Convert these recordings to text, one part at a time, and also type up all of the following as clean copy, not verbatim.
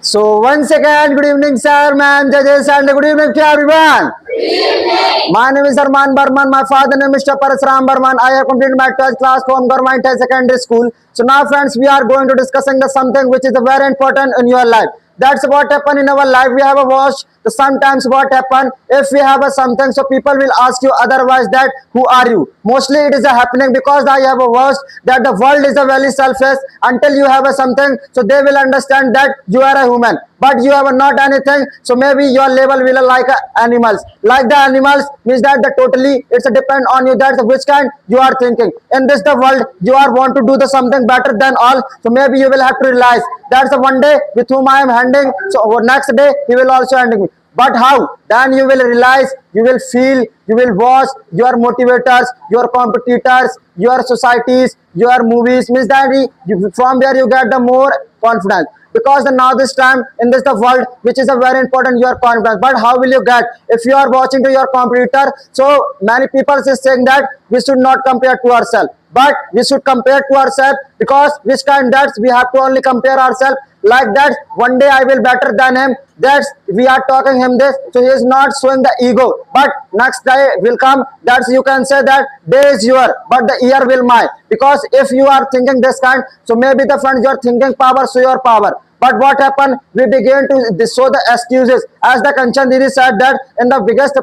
So once again, good evening, sir, ma'am, judges, and good evening to everyone. Good evening. My name is Arman Barman. My father name is Mr. Parasuram Barman. I have completed my 12th class from Government High Secondary School. So now, friends, we are going to discussing the something which is very important in your life. That's what happened in our life. We have a watch. Sometimes what happen if we have a something, so people will ask you otherwise that who are you. Mostly it is a happening because I have a watch that the world is a very selfish until you have a something, so they will understand that you are a human, but you have not anything, so maybe your level will like animals, like the animals means that the totally it's a depend on you that which kind you are thinking in this the world. You are want to do the something better than all, so maybe you will have to realize that's the one day with whom I am handing, so next day he will also handing me. But how? Then you will realize, you will feel, you will watch your motivators, your competitors, your societies, your movies, means that from where you get the more confidence. Because now this time in this the world which is a very important your confidence. But how will you get if you are watching to your competitor? So many people is saying that we should not compare to ourselves, but we should compare to ourselves, because which kind that we have to only compare ourselves like that one day I will better than him, that's we are talking him this, so he is not showing the ego, but next day will come, that's you can say that day is your but the year will mine. Because if you are thinking this kind, so maybe the friends your thinking power so your power. But what happened? We begin to show the excuses. As the Kanchan Didi said that in the biggest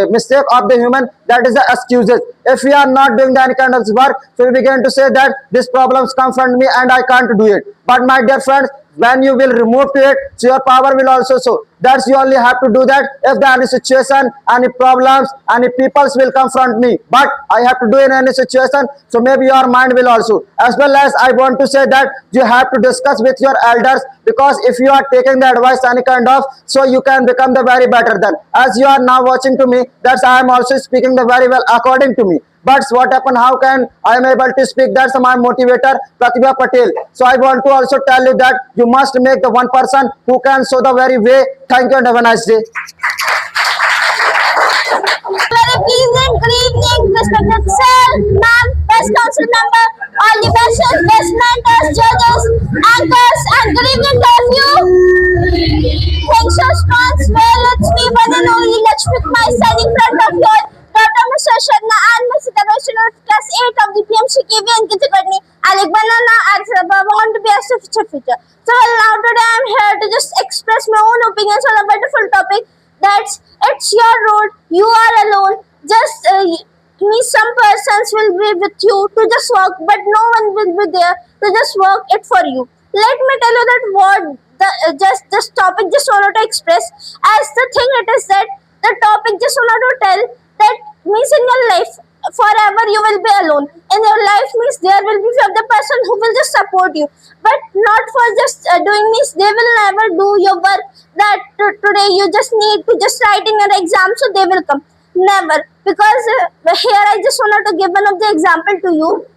mistake of the human, that is the excuses. If we are not doing any kind of work, so we begin to say that this problems confront me and I can't do it. But my dear friends, when you will remove to it, so your power will also show. That's you only have to do that if there any situation, any problems, any peoples will confront me. But I have to do in any situation, so maybe your mind will also. As well as I want to say that you have to discuss with your elders, because if you are taking the advice any kind of, so you can become the very better than. As you are now watching to me, that's I am also speaking the very well according to me. But what happened? How can I am able to speak? That's my motivator, Pratibha Patel. So I want to also tell you that you must make the one person who can show the very way. Thank you and have a nice day. Very pleasant good evening, respected sir, ma'am, best council member, all the best mentors, judges, anchors, and good evening to all of you. Thanks so much. Well, it's me, one and only Lakshmi Kumar, standing in front of you all. Dr. Mr. Sharna and Mr. Devotion of Class 8 of the PMC KV and Kitakadni. Alec Banana and want to be a future. So now today I am here to just express my own opinions on a wonderful topic. That's it's your road, you are alone. Just some persons will be with you to just work, but no one will be there to just work it for you. Let me tell you that what just this topic just wanted to express as the thing it is that the topic just wanted to tell that means in your life forever you will be alone. In your life means there will be the person who will just support you, but not for just doing means they will never do your work that today you just need to just writing an exam, so they will come. Never. Because here I just wanted to give one of the example to you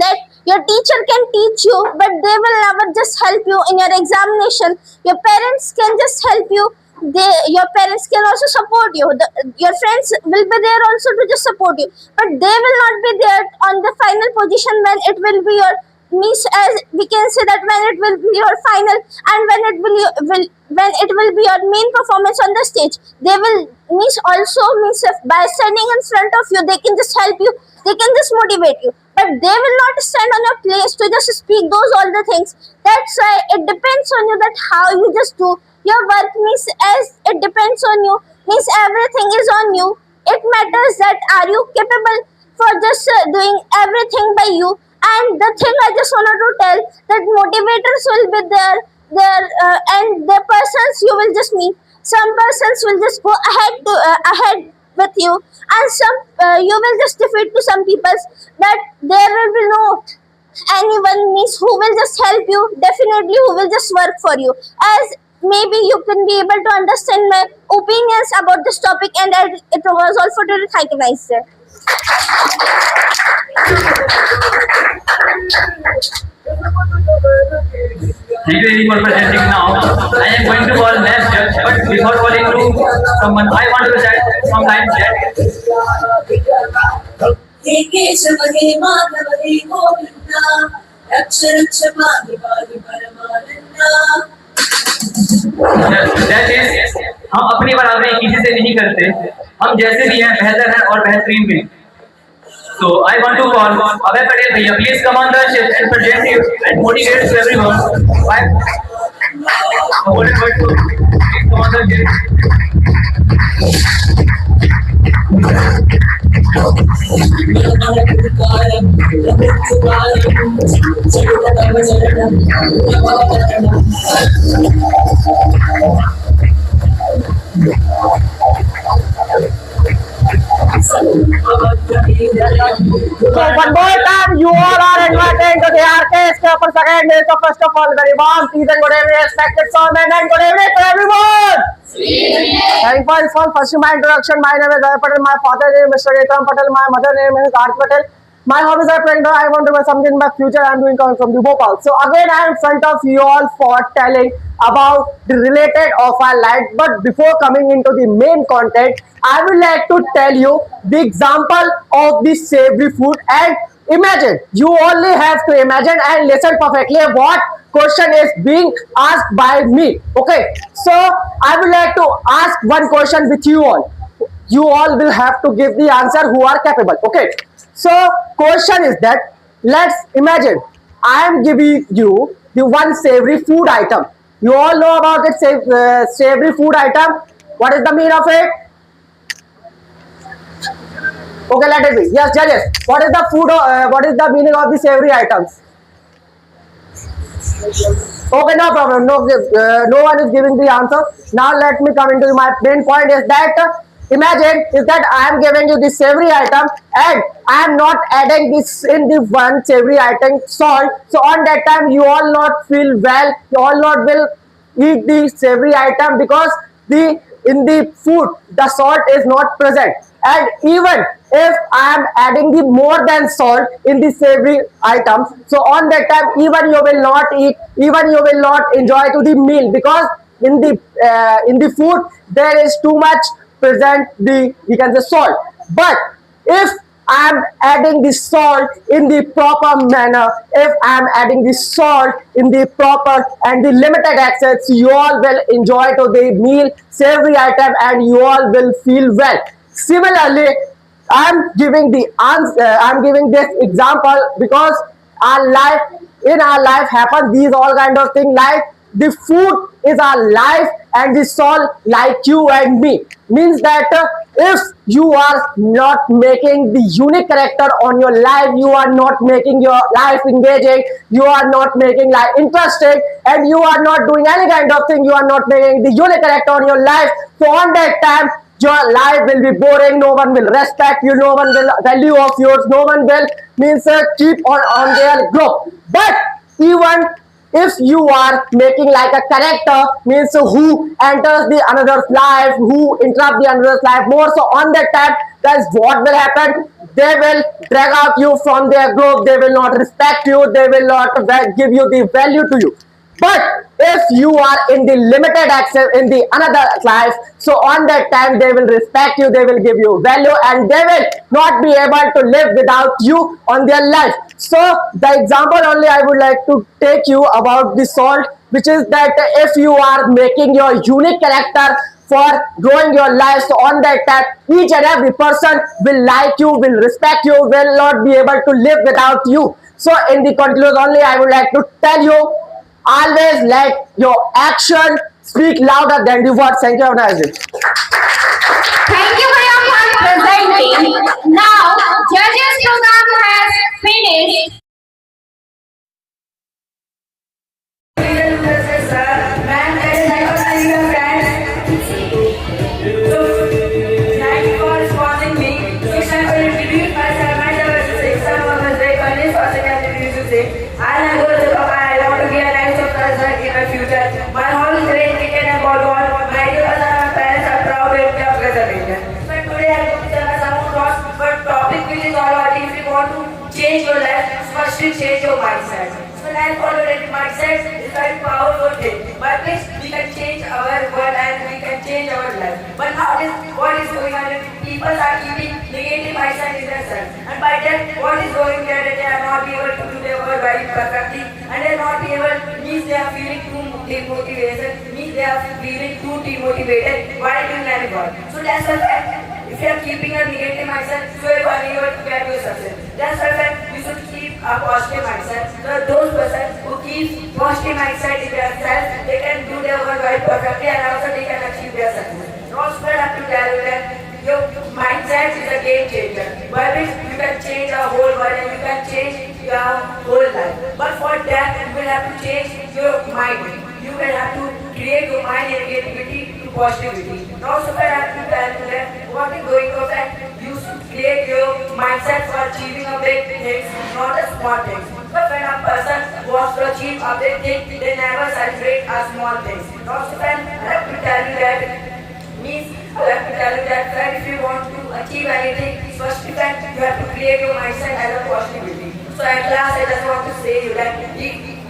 that your teacher can teach you, but they will never just help you in your examination. Your parents can just help you. Your parents can also support you. Your friends will be there also to just support you, but they will not be there on the final position when it will be your means, as we can say that when it will be your final and when it will be your main performance on the stage. They will means also means by standing in front of you, they can just help you, they can just motivate you, but they will not stand on your place to just speak those all the things. That's why it depends on you that how you just do your work, means as it depends on you, means everything is on you. It matters that are you capable for just doing everything by you. And the thing I just wanted to tell that motivators will be there and the persons you will just meet. Some persons will just go ahead with you, and some you will just defeat to some people, that there will be no anyone means who will just help you, definitely who will just work for you. As maybe you can be able to understand my opinions about this topic, and it was all for today. Thank you, nice sir. Thank you very much for presenting now. I am going to call next judge, but before calling to someone, I want to chat from line chat. That is, हम अपनी बराबरी किसी से नहीं करते, हम जैसे भी हैं बेहतर हैं और बेहतरीन भी। So I want to call Abhay Patel भैया, please come on the stage and present you and motivate to everyone. Why? What is going to please come on the stage. So one more time, you all are invited to the orchestra for second day. So first of all, very warm, please and good evening, respected swordsmen, and good evening to everyone. Thank you for first my introduction. My name is Abhay Patel. My father name is Mr. Gautam Patel. My mother name is Aarti Patel. My hobbies are playing. I want to do something in my future. I am doing coming from the Bhopal. So again, I am in front of you all for telling about the related of our life. But before coming into the main content, I would like to tell you the example of the savory food. And imagine, you only have to imagine and listen perfectly what question is being asked by me. Okay, so I would like to ask one question with you all. You all will have to give the answer who are capable. Okay, so question is that, let's imagine I am giving you the one savory food item. You all know about it, savory food item. What is the meaning of it? Okay, let it be. Yes, judges. What is the food? What is the meaning of the savory items? Okay, no problem. No one is giving the answer. Now let me come into my main point. Is that imagine is that I am giving you the savory item and I am not adding this in the one savory item salt. So on that time you all not feel well. You all not will eat the savory item because in the food the salt is not present. And even if I am adding the more than salt in the savory items, so on that time even you will not eat, even you will not enjoy to the meal because in the food there is too much present the we can say salt. But if I am adding the salt in the proper manner, if I am adding the salt in the proper and the limited access, you all will enjoy to the meal savory item and you all will feel well. Similarly, I am giving the answer. I am giving this example because in our life happen these all kind of things like the food is our life and the salt like you and me. Means that if you are not making the unique character on your life, you are not making your life engaging, you are not making life interesting, and you are not doing any kind of thing, you are not making the unique character on your life. So on that time, your life will be boring, no one will respect you, no one will value of yours, no one will keep on their group. But even if you are making like a character, means who enters the another's life, who interrupt the another's life more, so on that time, that's what will happen. They will drag out you from their group, they will not respect you, they will not give you the value to you. But if you are in the limited access in the another life, so on that time they will respect you, they will give you value, and they will not be able to live without you on their life. So the example only I would like to take you about the salt, which is that if you are making your unique character for growing your life, so on that time each and every person will like you, will respect you, will not be able to live without you. So in the conclusion only I would like to tell you, always let your action speak louder than the words. Thank you. Have a nice day. Thank you for your fun presenting. Now, judges program has finished. Change your life, first you change your mindset. So life already mindset is very powerful thing. By which we can change our world and we can change our life. But nowadays, what is going on? People are keeping negative mindset in themselves. And by that, what is going there that they are not able to do their work very perfectly and they are not able, means they are feeling too motivation, means they are feeling too demotivated while doing any work. So that's the fact. If you are keeping a negative mindset, so you are never to get your success. That's the fact. You should keep a positive mindset. So those persons who keep positive mindset in themselves, they can do their work very perfectly and also they can achieve their success. So also I have to tell you that your mindset is a game changer. By which you can change our whole world and you can change your whole life. But for that, you will have to change your mind. You will have to create your mind and creativity to positivity. Now, so I have to tell you that what is going on that you should create your mindset for achieving a big things, not a small things. But when a person wants to achieve a big thing, they never celebrate a small things. Now, so I have to tell you that if you want to achieve anything, first you have to create your mindset as a positivity. So at last, I just want to say you that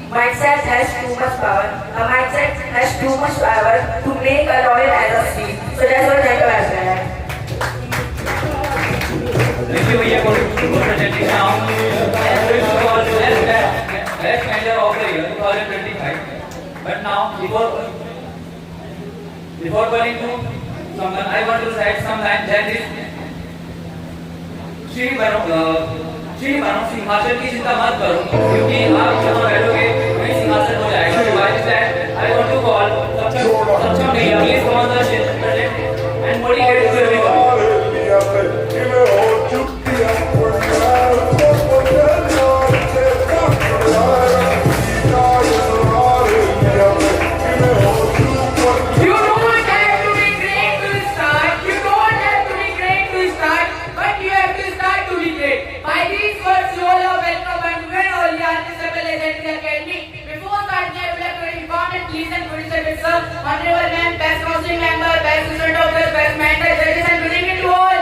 mindset has too much power. A mindset has too much power to make a lawyer as a seed. So that's what I have said. Thank you भैया for presenting now. And going to call best manager of the year 2025. But now before calling to someone, I want to cite some lines that is Shri बनो सिंहासन की चिंता मत करो क्योंकि आप जहाँ बैठोगे वही सिंहासन हो जाएगा. So by this time, I want to call सक्षम भैया, please come on the stage and motivate to everyone. You don't have to be great to start. You don't have to be great to start, but you have to start to be great. By these words, you all are welcome and when all the artists are present in the academy. Before starting, I would like to inform and please and producer with sir, honorable ma'am, best counseling member, best student doctor, best mentor, judges and good evening to all.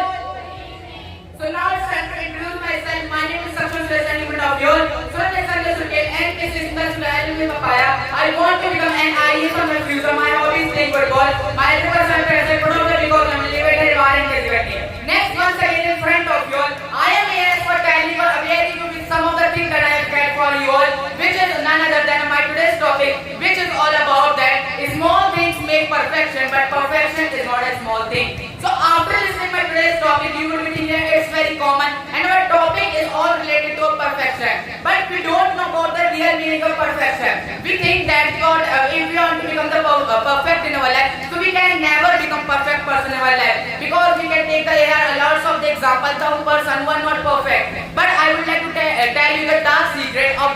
So now it's time to introduce myself. My name is Saksham Sreshani Mundavyor. So let's understand and this is the style में papaya. I want to become an IAS from my future. My hobby is playing football. My focus on present photography because I'm elevated environment creativity. Next once again in front of you all, I am here for telling you updating you with some of the things that I have prepared for you all, which is none other than my today's topic, which is all about that small things make perfection, but perfection is not a small thing. So after listening my today's topic, you would be thinking it's very common and our topic is all related to perfection. But we don't know about the real meaning of perfection. We think that if we want to become the perfect in our life, so we can never become perfect person in our life because we can take here a lots of the examples of person who are not perfect. But I would like to tell you the dark secret of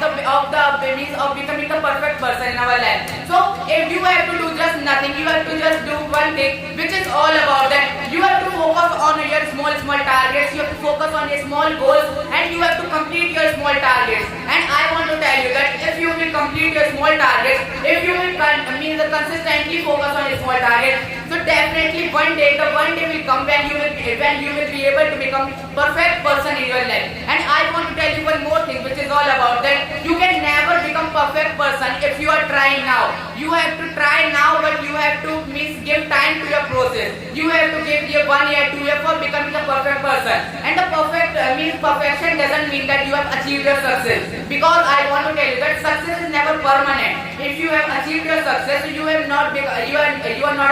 means of becoming the perfect person in our life. So if you have to do just nothing, you have to just do one thing, which is all about that. You have to focus on your small targets. You have to focus on your small goals, and you have to complete your small targets. And I want to tell you that if you will complete your small targets, if you will consistently focus on your small targets, so definitely one day will come when you will be able to become perfect person in your life. And I want to tell you one more thing, which is all about that. You can never become perfect person if you are trying now. You have to try now, but you have to give time to your process. You have to give your 1 year, 2 years for becoming a perfect person. And the perfection doesn't mean that you have achieved your success. Because I want to tell you that success is never permanent. If you have achieved your success, you are not a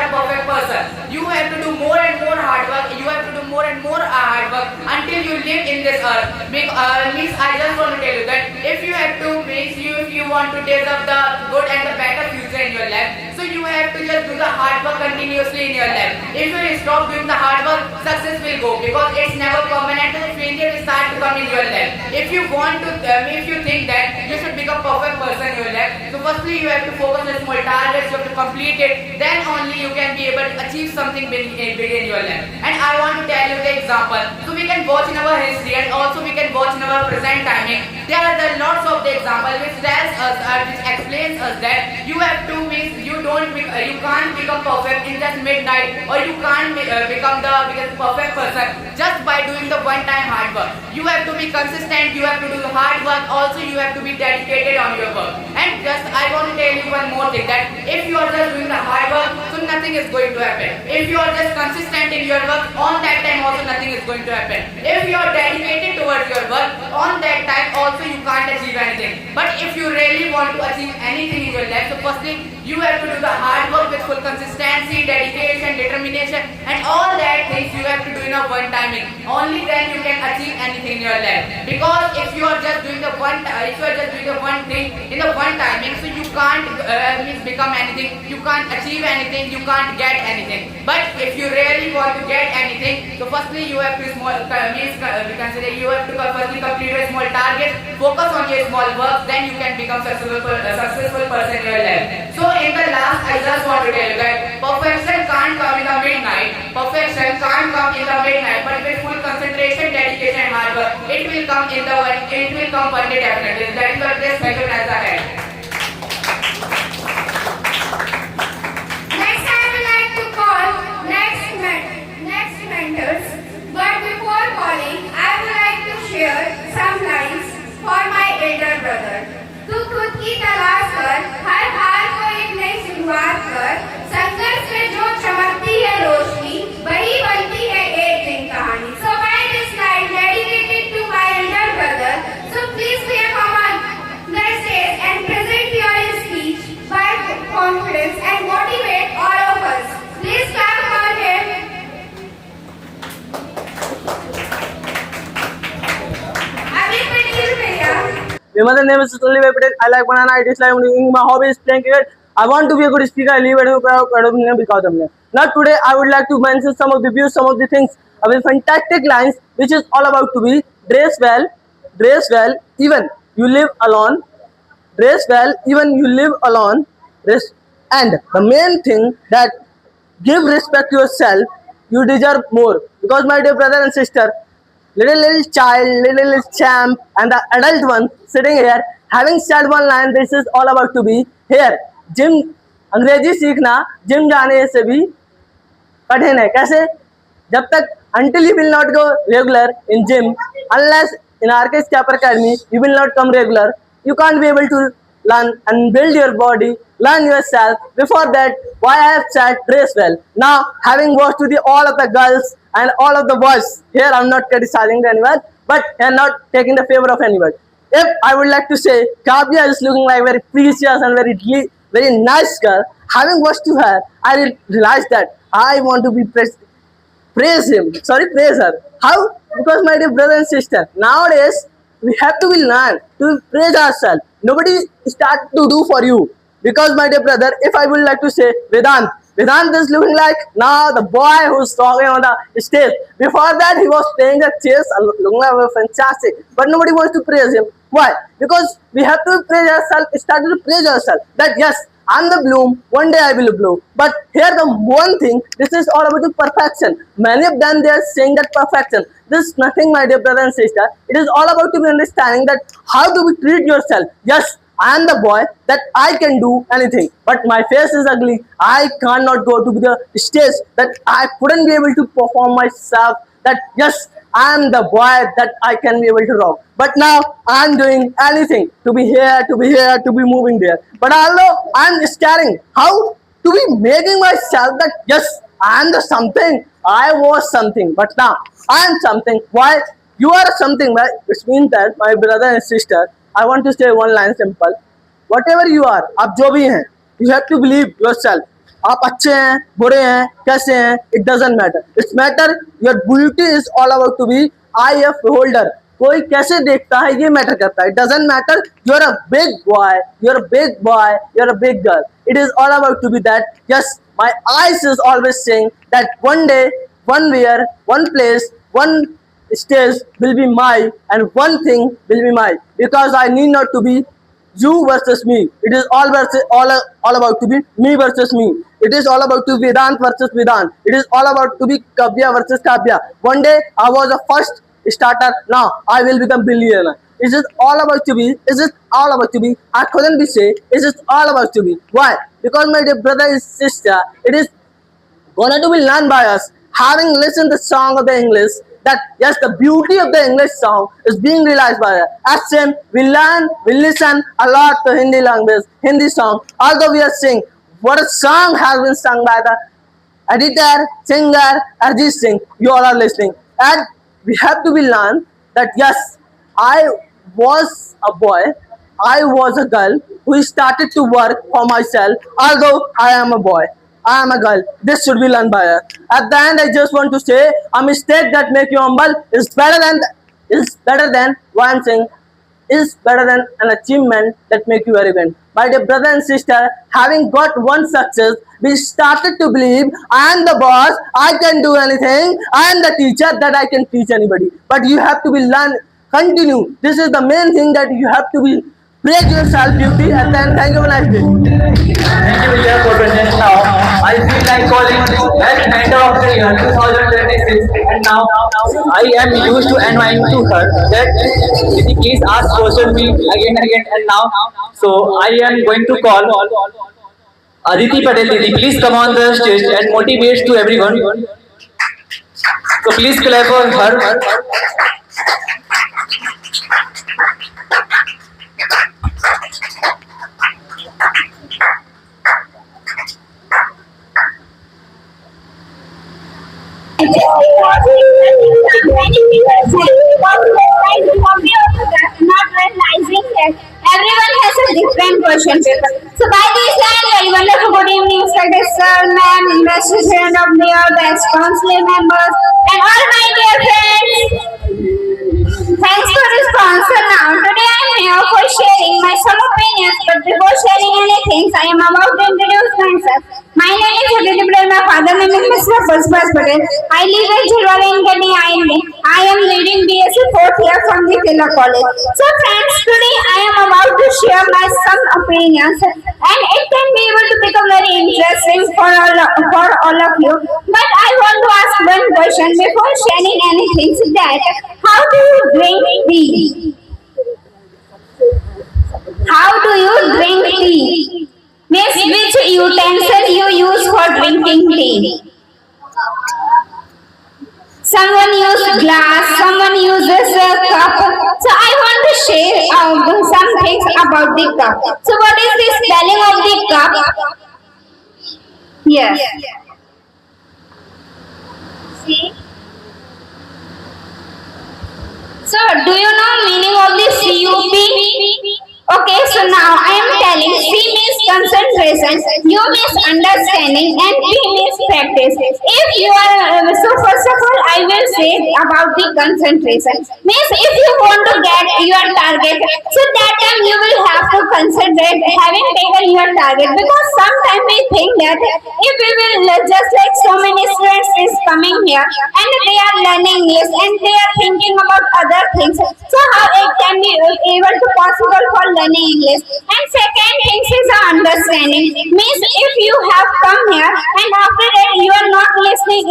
perfect person. You have to do more and more hard work. You have to do more and more hard work until you live in this earth. I just want to tell you that if you have to if you want to deserve the good and the better future in your life, so you have to just do the hard work continuously in your life. If you stop doing the hard work, success will go because it's never permanent and failure will start to come in your life. If you want to, if you think that you should become a perfect person in your life, so firstly you have to focus on small targets, you have to complete it, then only you can be able to achieve something big in your life. And I want to tell you the example. So we can watch in our history and also we can watch in our present timing. There are lots of the examples which tells us which explains us that you have to you can't become perfect in just midnight, or you can't become the perfect person just by doing the one-time hard work. You have to be consistent, you have to do the hard work, also you have to be dedicated on your work. And just I want to tell you one more thing, that if you are just doing the hard work, so nothing is going to happen. If you are just consistent in your work, on that time also nothing is going to happen. If you are dedicated towards your work, on that time also you can't achieve anything. But if you really want to achieve anything in your life, so firstly you have to do the hard work with full consistency, dedication, determination, and all that things you have to do in a one timing. Only then you can achieve anything in your life. Because if you are just doing the one thing in the one timing, so you can't become anything, you can't achieve anything, you can't get anything. But if you really want to get anything, so firstly you have to you have to firstly complete a small target, focus on your small work, then you can become successful person in your life. So in the last, I just want to tell you that perfection can't come in the midnight. Perfection can't come in the midnight, but with full concentration, dedication, and hard work, it will come one day definitely. That is what this method has ahead. Next, I would like to call next mentors. But before calling, I would like to share some lines for my elder brother. तू खुद की तलाश कर, हर हाल को एक नई शुरुआत कर, संघर्ष में जो चमकती है रोशनी, वही बनती है एक दिन कहानी. So by this line dedicated to my elder brother, so please be a common message and present your speech by confidence and motivate all of us. Please clap for him. Abhi Patel bhaiya. My mother name is Sulli Patel. I like banana. I dislike doing. My hobby is playing cricket. I want to be a good speaker. I live at home because of me. Now today I would like to mention some of the views, some of the things, of the fantastic lines, which is all about to be dress well, even you live alone. Dress well, even you live alone. And the main thing that give respect to yourself. You deserve more because my dear brother and sister, little child, little champ, and the adult one sitting here having said one line. This is all about to be here. Gym अंग्रेजी सीखना gym जाने से भी कठिन है. कैसे? जब तक until you will not go regular in gym, unless in RK Scapper Academy you will not come regular, you can't be able to learn and build your body, learn yourself. Before that, why I have said dress well. Now, having watched to the all of the girls and all of the boys, here I'm not criticizing anyone, but I'm not taking the favor of anyone. If I would like to say, Kavya is looking like very precious and very nice girl. Having watched to her, I realized that I want to be praise her. How? Because my dear brother and sister, nowadays we have to be learn to praise ourselves. Nobody start to do for you. Because my dear brother, if I would like to say Vedant is looking like now the boy who's talking on the stage. Before that, he was playing the chess, looking like fantastic. But nobody wants to praise him. Why? Because we have to praise ourselves, start to praise ourselves. That yes, I'm the bloom, one day I will bloom. But here the one thing, this is all about the perfection. Many of them, they are saying that perfection. This is nothing, my dear brother and sister. It is all about to be understanding that how to be treat yourself. Yes, I am the boy that I can do anything, but my face is ugly. I cannot go to the stage that I couldn't be able to perform myself. That yes, I am the boy that I can be able to rock. But now I am doing anything to be here, to be moving there. But although I am staring how to be making myself that yes, I am the something. I was something, but now I am something. Why? You are something, which means that my brother and sister, I want to say one line simple. Whatever you are, आप जो भी हैं, you have to believe yourself. आप अच्छे हैं, बुरे हैं, कैसे हैं, it doesn't matter. It's matter your beauty is all about to be eye of beholder. कोई कैसे देखता है ये मैटर करता है. It doesn't matter. You're a big boy, you're a big boy, you're a big girl. It is all about to be that. Yes, my eyes is always saying that one day, one where, one place, one stage will be mine and one thing will be mine because I need not to be you versus me. It is all about to be me versus me. It is all about to be Vedant versus Vedant. It is all about to be Kavya versus Kavya. One day I was a first starter. Now I will become billionaire. Is it all about to be? Is it all about to be? I couldn't be say. Is it all about to be? Why? Because my dear brother and sister, it is gonna to be learned by us. Having listened the song of the English, that yes, the beauty of the English song is being realized by us. As same, we listen a lot to Hindi language, Hindi song. Although we are singing, what a song has been sung by the editor, singer, Arjit Singh. You all are listening. And we have to be learned that yes, I was a boy, I was a girl who started to work for myself, although I am a boy. I am a girl. This should be learned by her. At the end, I just want to say a mistake that make you humble is better than one thing is better than an achievement that make you arrogant. My dear brother and sister, having got one success, we started to believe I am the boss, I can do anything, I am the teacher that I can teach anybody. But you have to be learn, continue. This is the main thing that you have to be praise your self-duty and then thank you for nice day. Thank you, Vijay, for present now. I feel like calling best mentor of the year 2026, and now I am used to inviting to her that Didi, please ask question me again and again, and now so I am going to call Aditi Patel Didi. Please come on the stage and motivate to everyone. So please clap for her. Many people say not realizing that everyone has a different question paper. So by this time, very wonderful good evening, Inspector Sir, Ma'am, Investor Student of the Year, best council members, and all my dear friends. Thanks for this sponsor now. Today I am here for sharing my some opinions, but before sharing anything, I am about to introduce myself. My name is Aditi Patel. My father name is Mr. Pushpas Patel. I live in Chilwara in Gandhi, IND. I am leading BSc 4th year from the Tilla College. So friends, today I am about to share my some opinions, and it can be able to become very interesting for all of you. But I want to ask one question before sharing anything. So that how do you drink tea? How do you drink tea? Miss, which utensil you use for drinking tea? Someone uses glass, someone uses a cup. So I want to share some things about the cup. So what is the spelling of the cup? Yes. See? So do you know meaning of the CUP? Okay, so now I am telling C means concentration, U means understanding, and P means practice. If you are, so first of all, I will say about the concentration. Means if you want to get your target, so that time you will have to concentrate having taken your target, because sometimes we think that if we will just like so many students is coming here and they are learning this and they are thinking about other things, so how it can be able to possible for learning English. And second thing is understanding. Means if you have come here and after that you are not listening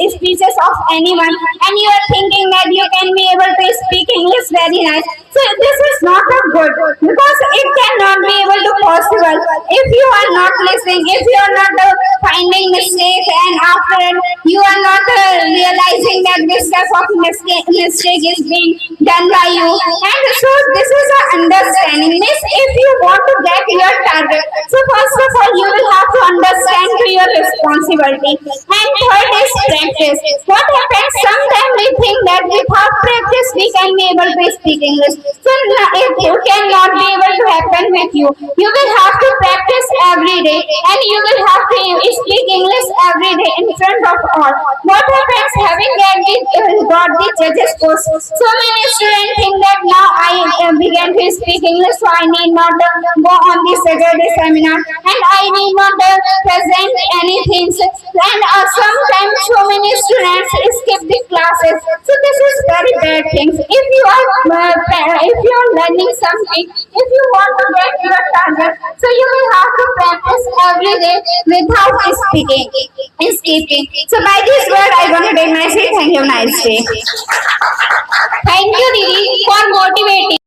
speeches of anyone and you are thinking that you can be able to speak English very nice. So this is not a good, because it cannot be able to possible if you are not listening, if you are not finding mistakes, and after that you are not realizing that this type of mistake is being done by you. And so this is an understanding. Means if you want to get your target, so first of all you will have to understand to your responsibility. And third is practice. What happens sometimes we think that without practice we can be able to speak English. So it cannot be able to happen with you. You will have to practice every day and you will have to speak English every day in front of all. What happens having got the judges post, so many students think that now I began to speak English, so I need not go on the Saturday seminar and I need not present anything. And sometimes so many students skip the classes. So this is very bad things. If you are learning something, if you want to get your target, so you will have to practice every day without skipping. So by this word I want to take my say thank you, nice day. Thank you Didi for motivating.